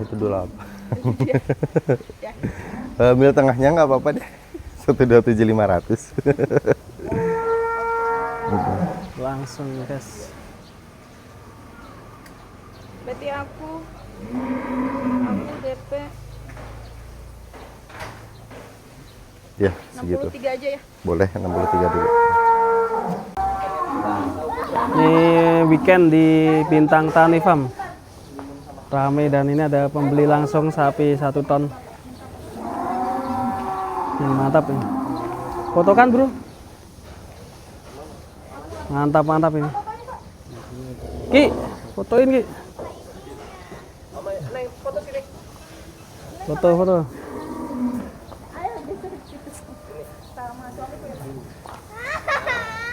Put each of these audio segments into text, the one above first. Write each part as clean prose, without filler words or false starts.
128. Ya. Mil tengahnya nggak apa-apa deh. 127.500. Langsung guys. Berarti aku DP Ya, segitu. 63 aja ya. Boleh 63 dulu. Ini weekend di Bintang Tani Farm. Rame dan ini ada pembeli langsung sapi 1 ton. Ini mantap ini. Foto kan bro? Mantap ini. Ki, fotoin Ki. Foto.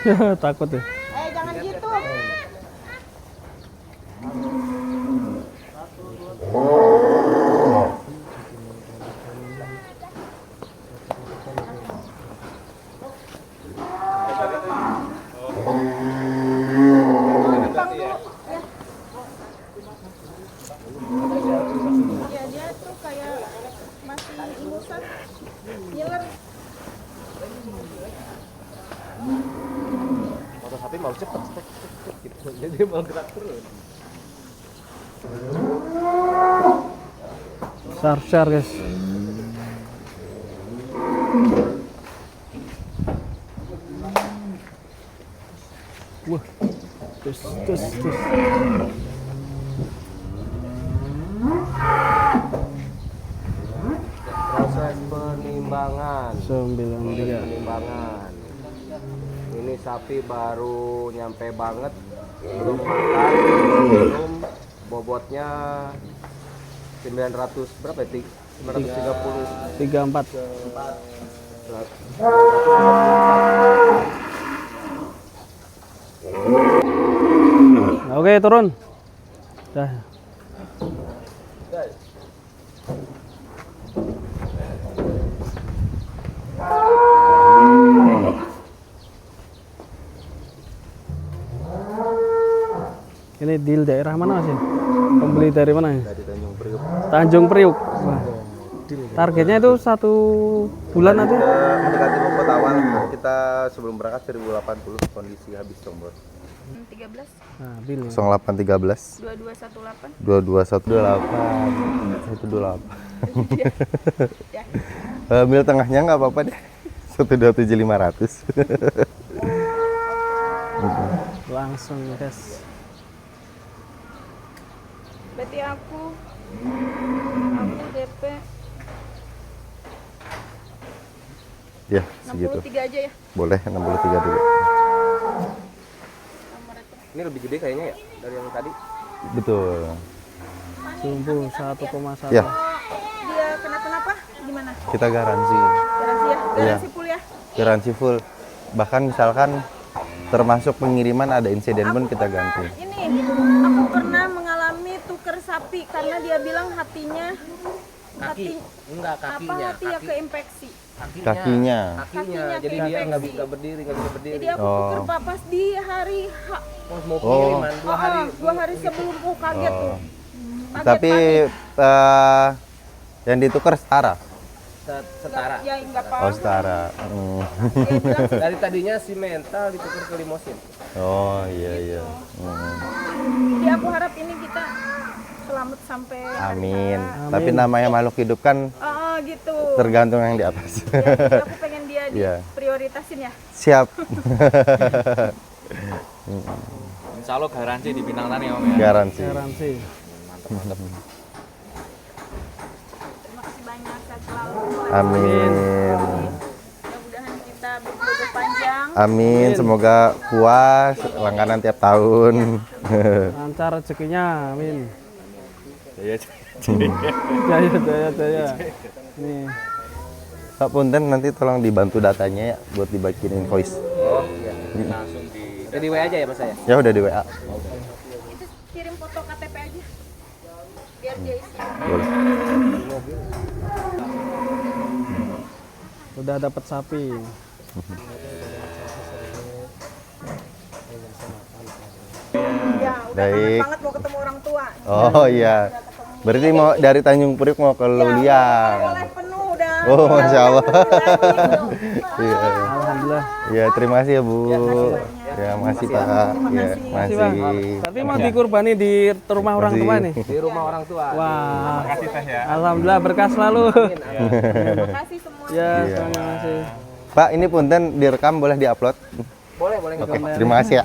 Ya, takut ya. Jangan gitu. Ya dia tuh kayak masih ingusan, ngiler. Foto sapi mau cepet gitu. Jadi mau gerak terus. Share guys. Wah, terus. Proses penimbangan. 93. Penimbangan. Ini sapi baru nyampe banget, belum makan, belum minum, bobotnya 900 berapa ya? 930. 34. Oke, turun. Dah. Ini deal daerah mana sih? Pembeli dari mana ya? Dari Tanjung Priok. Tanjung Priuk. Wah. Targetnya itu 1 bulan nanti? Mendekati bobot awal kita sebelum berangkat 1080 kondisi habis tombol. 13 Nah, deal ya. 0813 2218. 2218 Ya. Mil tengahnya nggak apa-apa deh. 127.500. Langsung guys. Berarti aku DP Ya, segitu. 63 aja ya. Boleh 63 dulu. Ini lebih gede kayaknya ya dari yang tadi. Betul. Sumbu 1,1. Ya, Dia kenapa gimana? kita garansi. Garansi ya? Iya. Garansi full ya? Garansi full. Bahkan misalkan termasuk pengiriman ada insiden pun kita ganti. Ini aku pernah mengalami tuker sapi karena dia bilang hati Enggak, kakinya. hati ya keinfeksi. Kakinya. Kakinya Jadi dia nggak keinfeksi. bisa berdiri, nggak bisa berdiri. Jadi aku tuker pas di hari Mau pengiriman 2 hari. 2 hari sebelum kaget tuh. Kaget, Tapi yang ditukar setara. Setara. Ya enggak Oh, apa-apa. setara. Dia bilang Dari tadinya si mental ditukar ke limosin. Oh, iya. jadi aku harap ini kita selamat sampai hari Amin. raya. Tapi namanya makhluk hidup kan Gitu. tergantung yang di atas. Ya, jadi aku pengen dia Iya. diprioritasin ya. Siap. Insya Allah garansi di Bintang Tani Om ya. Garansi. Garansi. Terima kasih banyak, sehat selalu. Amin. Mudah-mudahan kita berjodoh panjang. Amin. Semoga puas langganan tiap tahun. Lancar rezekinya, amin. Iya. Jaya. Nih, Pak Punten nanti tolong dibantu datanya ya buat dibagiin invoice. Oh, iya. Langsung di Jadi W aja ya Mas saya. Ya udah di WA. Itu kirim foto KTP aja. Biar dia isi. Boleh. udah dapat sapi. Ya, udah Baik. kangen banget mau ketemu orang tua. Oh iya. Udah ketemu. Berarti mau dari Tanjung Priok mau ke Luliang. Boleh penuh udah. Oh, Masya Allah. Iya. Alhamdulillah. Ya, terima kasih ya, Bu. Ya, makasih Pak. Ya, Makasih, Bang. masih. Berarti mau dikurbani di rumah orang Masih. tua nih? Di rumah orang tua. Wah, Makasih Teh ya. alhamdulillah berkah selalu. Terima kasih semua. Ya, Iya. terima kasih. Pak, ini punten direkam boleh diupload? Boleh, boleh. Oke, terima kasih ya.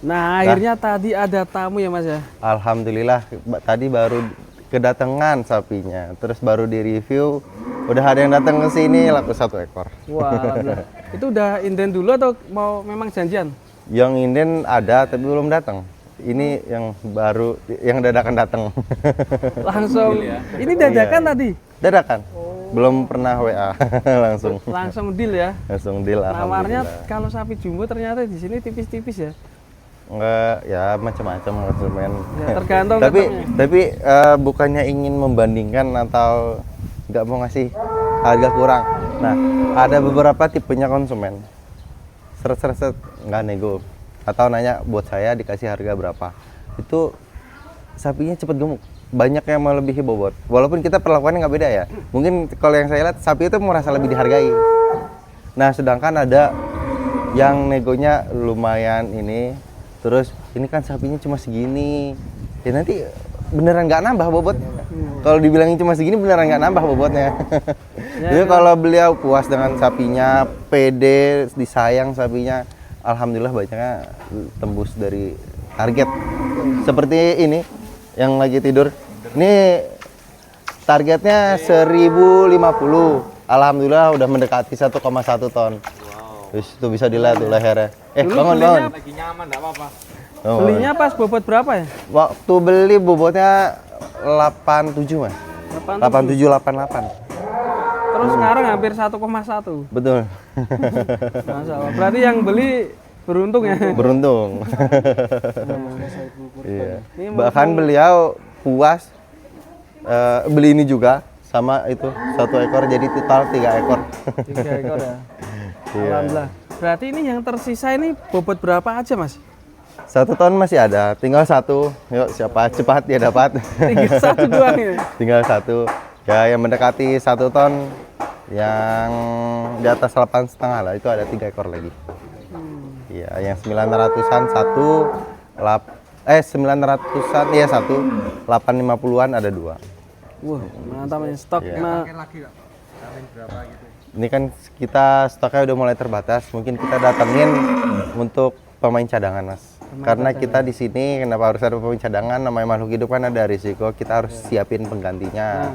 Nah, akhirnya tadi ada tamu ya Mas ya? Alhamdulillah tadi baru kedatangan sapinya, terus baru di-review, udah ada yang datang ke sini laku 1 ekor. Wah, alhamdulillah. Itu udah inden dulu atau mau memang janjian? Yang inden ada tapi belum datang. Ini yang baru, yang dadakan datang. Langsung. Ini dadakan tadi? Dadakan. Belum pernah WA, langsung. Langsung deal ya? Langsung deal. Nawarnya Alhamdulillah. kalau sapi jumbo ternyata di sini tipis-tipis ya? Enggak, ya macam-macam konsumen. Ya, tergantung tapi ketemu. tapi bukannya ingin membandingkan atau nggak mau ngasih harga kurang. Nah, ada beberapa tipenya konsumen. Seret nggak nego atau nanya buat saya dikasih harga berapa. Itu sapinya cepet gemuk. Banyak yang melebihi bobot. Walaupun kita perlakuannya nggak beda ya. Mungkin kalau yang saya lihat sapi itu merasa lebih dihargai. Nah, sedangkan ada yang negonya lumayan ini. Terus ini kan sapinya cuma segini, ya nanti beneran nggak nambah bobotnya. Kalau dibilangin cuma segini beneran nggak nambah bobotnya. Jadi kalau beliau puas dengan sapinya, pede, disayang sapinya, alhamdulillah banyaknya tembus dari target. Seperti ini yang lagi tidur, ini targetnya 1050. Alhamdulillah udah mendekati 1,1 ton. Terus itu bisa dilihat tuh lehernya. Bangun. Lagi nyaman enggak apa-apa. Oh, Belinya pas bobot berapa ya? waktu beli bobotnya 87 Mas. 87. 8788. Terus sekarang hampir 1,1. Betul. Masya Allah. Berarti yang beli beruntung ya? Beruntung. Iya. Ini Bahkan beliau puas beli ini juga sama itu 1 ekor jadi total 3 ekor. 3 ekor ya? Iya. Alhamdulillah. Berarti ini yang tersisa ini bobot berapa aja Mas? 1 ton masih ada, tinggal 1. Yuk siapa cepat dia dapat. Tinggal 1 doang ya? Tinggal 1. Ya yang mendekati 1 ton, yang di atas 8,5 lah itu ada 3 ekor lagi. Iya, yang 900-an 900-an ya 1, 850-an ada 2. Wah, mantap ya stok. Iya. Nah, Ini kan kita stoknya udah mulai terbatas, mungkin kita datengin untuk pemain cadangan, Mas. Karena kita di sini kenapa harus ada pemain cadangan? Namanya makhluk hidup kan ada risiko, kita harus siapin penggantinya.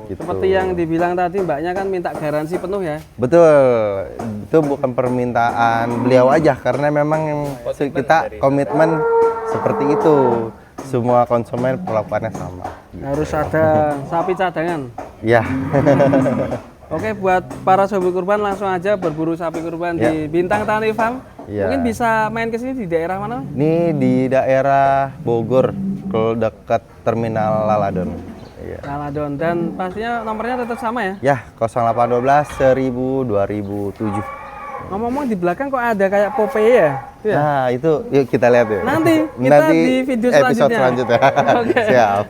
Gitu. seperti yang dibilang tadi Mbaknya kan minta garansi penuh ya? Betul, itu bukan permintaan beliau aja, karena memang kita komitmen seperti itu. Semua konsumen perlakuannya sama. Harus ada sapi cadangan. Ya. Oke, buat para sobat kurban langsung aja berburu sapi kurban di Bintang Tani Farm. Ya. Mungkin bisa main ke sini di daerah mana? Ini di daerah Bogor, ke dekat Terminal Laladon. Iya. Raladon, dan pastinya nomornya tetap sama ya? Ya, 0812 1000 2007. Ngomong-ngomong di belakang kok ada kayak Popeye ya? Itu ya? Nah, itu yuk kita lihat ya. Nanti kita di video episode selanjutnya. selanjutnya. Oke. Siap.